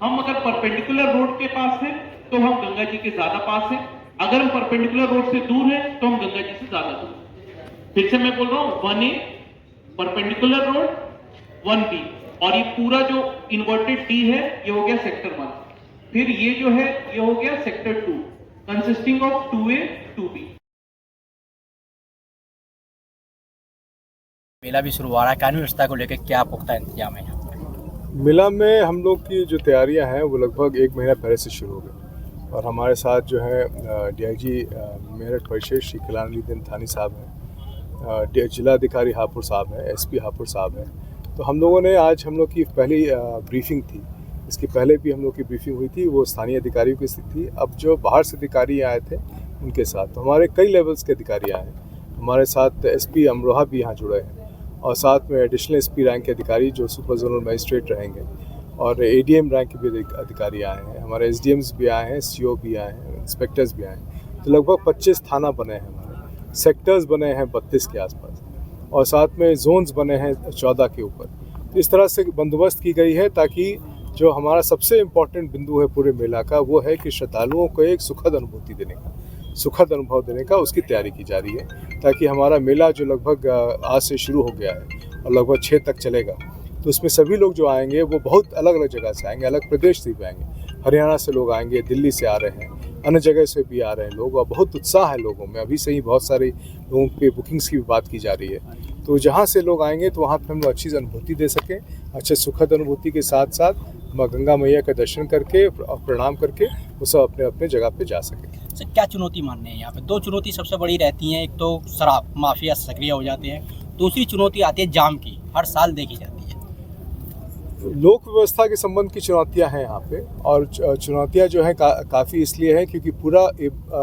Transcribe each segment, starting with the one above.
हम अगर perpendicular road के पास हैं तो हम गंगा जी के ज्यादा पास हैं, अगर हम परपेंडिकुलर रोड से दूर हैं तो हम गंगा जी से ज्यादा दूर हैं। फिर से मैं बोल रहा हूं, 1A परपेंडिकुलर रोड, 1B, और ये पूरा जो इन्वर्टेड डी है ये हो गया सेक्टर 1। फिर ये जो है ये हो गया sector 2 consisting of 2A 2B। मेला भी शुरू हो रहा है, कानून व्यवस्था को लेकर क्या पुख्ता इंतजाम है यहाँ पर? मेला में हम लोग की जो तैयारियां हैं वो लगभग 1 महीना पहले से शुरू हो गई, और हमारे साथ जो है डीआईजी मेरठ परिषद श्री कल्याणदीन थानी साहब हैं, जिलाधिकारी हापुड़ साहब हैं, एसपी हापुड़ साहब हैं। तो हम लोगों ने आज हम लोग की पहली ब्रीफिंग थी, इसके पहले भी हम लोग की ब्रीफिंग हुई थी, वो स्थानीय अधिकारियों की स्थिति थी। अब जो बाहर से अधिकारी आए थे उनके साथ, तो हमारे कई लेवल्स के अधिकारी आए हैं। हमारे साथ एसपी अमरोहा भी यहाँ जुड़े हैं, और साथ में एडिशनल एसपी रैंक के अधिकारी जो सुपर जोनल मजिस्ट्रेट रहेंगे, और एडीएम रैंक के भी अधिकारी आए हैं। हमारे एसडीएम्स भी आए हैं, सीओ भी आए हैं, इंस्पेक्टर्स भी आए हैं। तो लगभग 25 थाना बने हैं, हमारे सेक्टर्स बने हैं 32 के आसपास, और साथ में जोन्स बने हैं 14 के ऊपर। तो इस तरह से बंदोबस्त की गई है ताकि जो हमारा सबसे इम्पोर्टेंट बिंदु है पूरे मेला का, वो है कि श्रद्धालुओं को एक सुखद अनुभूति देने का, सुखद अनुभव देने का उसकी तैयारी की जा रही है, ताकि हमारा मेला जो लगभग आज से शुरू हो गया है और लगभग 6 तक चलेगा, तो उसमें सभी लोग जो आएंगे वो बहुत अलग अलग जगह से आएंगे, अलग प्रदेश से भी आएंगे। हरियाणा से लोग आएंगे, दिल्ली से आ रहे हैं, अन्य जगह से भी आ रहे हैं लोग, और बहुत उत्साह है लोगों में। अभी से ही बहुत सारे लोगों के बुकिंग्स की भी बात की जा रही है। तो जहाँ से लोग आएंगे तो वहाँ पर हम लोग अच्छी अनुभूति दे सकें, अच्छे सुखद अनुभूति के साथ साथ माँ गंगा मैया का दर्शन करके और प्रणाम करके वो सब अपने अपने जगह पे जा सकें। सर, क्या चुनौती मानने हैं यहाँ पे? 2 चुनौती सबसे बड़ी रहती हैं, एक तो शराब माफिया सक्रिय हो जाते हैं, दूसरी चुनौती आती है जाम की, हर साल देखी जाती है। लोक व्यवस्था के संबंध की चुनौतियां हैं यहाँ पे, और चुनौतियां जो हैं काफ़ी इसलिए हैं क्योंकि पूरा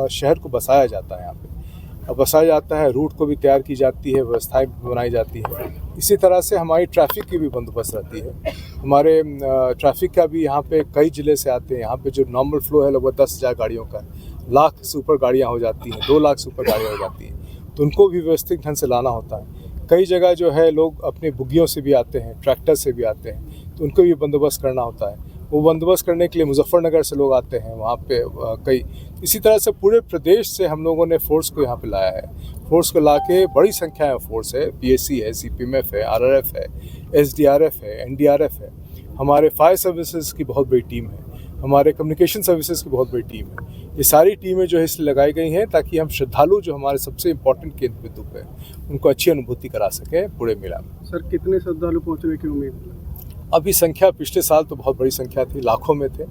शहर को बसाया जाता है यहाँ पे, अब बसाया जाता है, रूट को भी तैयार की जाती है, व्यवस्थाएं बनाई जाती है। इसी तरह से हमारी ट्रैफिक की भी बंदोबस्त रहती है। हमारे ट्रैफिक का भी यहाँ पे कई ज़िले से आते हैं। यहाँ पे जो नॉर्मल फ्लो है लगभग 10,000 गाड़ियों का, लाख से ऊपर गाड़ियाँ हो जाती हैं, 2 लाख से ऊपर गाड़ियाँ हो जाती हैं, तो उनको भी व्यवस्थित ढंग से लाना होता है। कई जगह जो है लोग अपने बुग्गियों से भी आते हैं, ट्रैक्टर से भी आते हैं, तो उनको भी बंदोबस्त करना होता है। वो बंदोबस्त करने के लिए मुजफ्फरनगर से लोग आते हैं, वहाँ पे कई, इसी तरह से पूरे प्रदेश से हम लोगों ने फोर्स को यहाँ पे लाया है। फोर्स को ला के बड़ी संख्या में फोर्स है, पीएससी है, सीपीएमएफ है, आरआरएफ है, एसडीआरएफ है, एनडीआरएफ है, हमारे फायर सर्विसेज की बहुत बड़ी टीम है, हमारे कम्युनिकेशन सर्विसेज की बहुत बड़ी टीम है। ये सारी टीमें जो है इसलिए लगाई गई हैं ताकि हम श्रद्धालु जो हमारे सबसे इम्पोर्टेंट केंद्र बिंदु पे उनको अच्छी अनुभूति करा सकें पूरे मेला में। सर, कितने श्रद्धालु पहुँचने की उम्मीद? अभी संख्या पिछले साल तो बहुत बड़ी संख्या थी, लाखों में थे,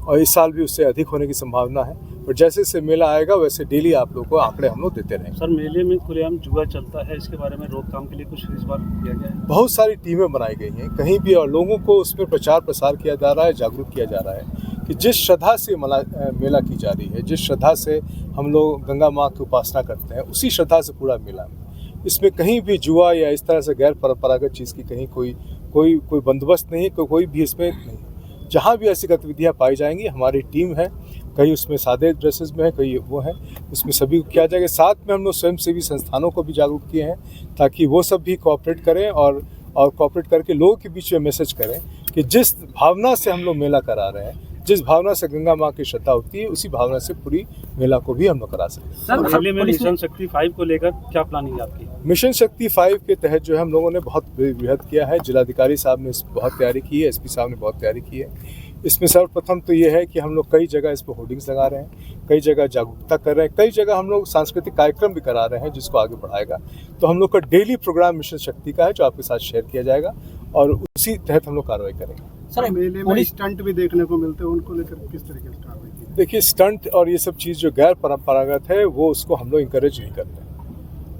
और इस साल भी उससे अधिक होने की संभावना है। और जैसे जैसे मेला आएगा वैसे डेली आप लोगों को आंकड़े हम लोग देते रहेंगे। सर, मेले में खुलेआम जुआ चलता है, इसके बारे में रोकथाम के लिए कुछ इस बार किया गया है? बहुत सारी टीमें बनाई गई हैं कहीं भी, और लोगों को उसमें प्रचार प्रसार किया जा रहा है, जागरूक किया जा रहा है कि जिस श्रद्धा से मेला की जा रही है, जिस श्रद्धा से हम लोग गंगा माँ की उपासना करते हैं, उसी श्रद्धा से पूरा मेला में, इसमें कहीं भी जुआ या इस तरह से गैर परंपरागत चीज़ की कहीं कोई बंदोबस्त नहीं, कोई भी इसमें नहीं। जहाँ भी ऐसी गतिविधियाँ पाई जाएंगी हमारी टीम है, कई उसमें सादे ड्रेसेस में है, कई वो हैं, उसमें सभी को किया जाएगा। साथ में हम लोग स्वयंसेवी संस्थानों को भी जागरूक किए हैं ताकि वो सब भी कोऑपरेट करें, और कोऑपरेट करके लोगों के बीच में मैसेज करें कि जिस भावना से हम लोग मेला करा रहे हैं, जिस भावना से गंगा माँ की श्रद्धा होती है, उसी भावना से पूरी मेला को भी हम लोग करा सकते हैं। सर, मेले में मिशन शक्ति 5 को लेकर क्या प्लानिंग है आपकी? मिशन शक्ति 5 के तहत जो है हम लोगों ने बहुत वृहद किया है। जिलाधिकारी साहब ने बहुत तैयारी की है, एसपी साहब ने बहुत तैयारी की है। इसमें सर्वप्रथम तो ये है कि हम लोग कई जगह इस पर होर्डिंग्स लगा रहे हैं, कई जगह जागरूकता कर रहे हैं, कई जगह हम लोग सांस्कृतिक कार्यक्रम भी करा रहे हैं जिसको आगे बढ़ाएगा। तो हम लोग का डेली प्रोग्राम मिशन शक्ति का है जो आपके साथ शेयर किया जाएगा, और उसी तहत हम लोग कार्रवाई करेंगे। सर, मेले में स्टंट भी देखने को मिलते हैं, उनको लेकर किस तरीके से कार्रवाई की? देखिए, स्टंट और ये सब चीज़ जो गैर परंपरागत है वो उसको हम लोग इंकरेज नहीं करते,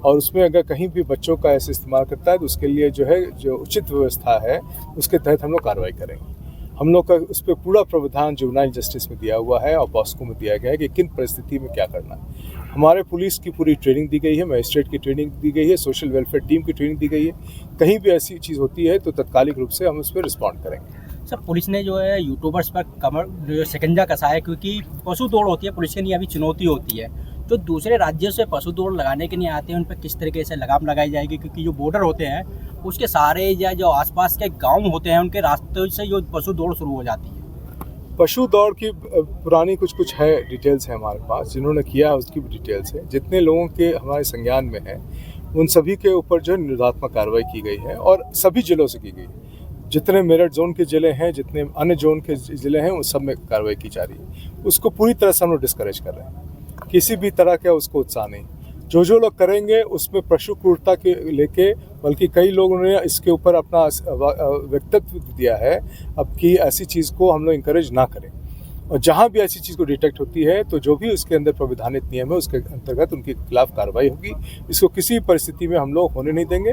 और उसमें अगर कहीं भी बच्चों का ऐसे इस्तेमाल करता है तो उसके लिए जो है जो उचित व्यवस्था है उसके तहत हम लोग कार्रवाई करेंगे। हम लोग का उस पर पूरा प्रावधान जुवेनाइल जस्टिस में दिया हुआ है और पॉस्को में दिया गया है कि किन परिस्थिति में क्या करना है। हमारे पुलिस की पूरी ट्रेनिंग दी गई है, मजिस्ट्रेट की ट्रेनिंग दी गई है, सोशल वेलफेयर टीम की ट्रेनिंग दी गई है। कहीं भी ऐसी चीज़ होती है तो तत्कालिक रूप से हम उस पर रिस्पॉन्ड करेंगे। सर, पुलिस ने जो है यूट्यूबर्स पर कमर जो शिकंजा कसा है, क्योंकि पशु दौड़ होती है, पुलिस के लिए अभी चुनौती होती है। जो दूसरे राज्यों से पशु दौड़ लगाने के लिए आते हैं उन पर किस तरीके से लगाम लगाई जाएगी, क्योंकि जो बॉर्डर होते हैं उसके सारे या जो आसपास के गांव होते हैं उनके रास्ते से जो पशु दौड़ शुरू हो जाती है। पशु दौड़ की पुरानी कुछ है डिटेल्स है हमारे पास, जिन्होंने किया है उसकी भी डिटेल्स है। जितने लोगों के हमारे संज्ञान में है उन सभी के ऊपर जो है निरोधात्मक कार्रवाई की गई है और सभी जिलों से की गई है। जितने मेरठ जोन के ज़िले हैं, जितने अन्य जोन के ज़िले हैं, उन सब में कार्रवाई की जा रही है। उसको पूरी तरह से हम लोग डिस्करेज कर रहे हैं, किसी भी तरह का उसको उत्साह नहीं। जो लोग करेंगे उसमें पशु क्रूरता के लेके, बल्कि कई लोगों ने इसके ऊपर अपना व्यक्तित्व दिया है अब कि ऐसी चीज़ को हम लोग इंकरेज ना करें। और जहाँ भी ऐसी चीज़ को डिटेक्ट होती है तो जो भी उसके अंदर प्रविधानित नियम है उसके अंतर्गत उनके खिलाफ कार्रवाई होगी। इसको किसी परिस्थिति में हम लोग होने नहीं देंगे।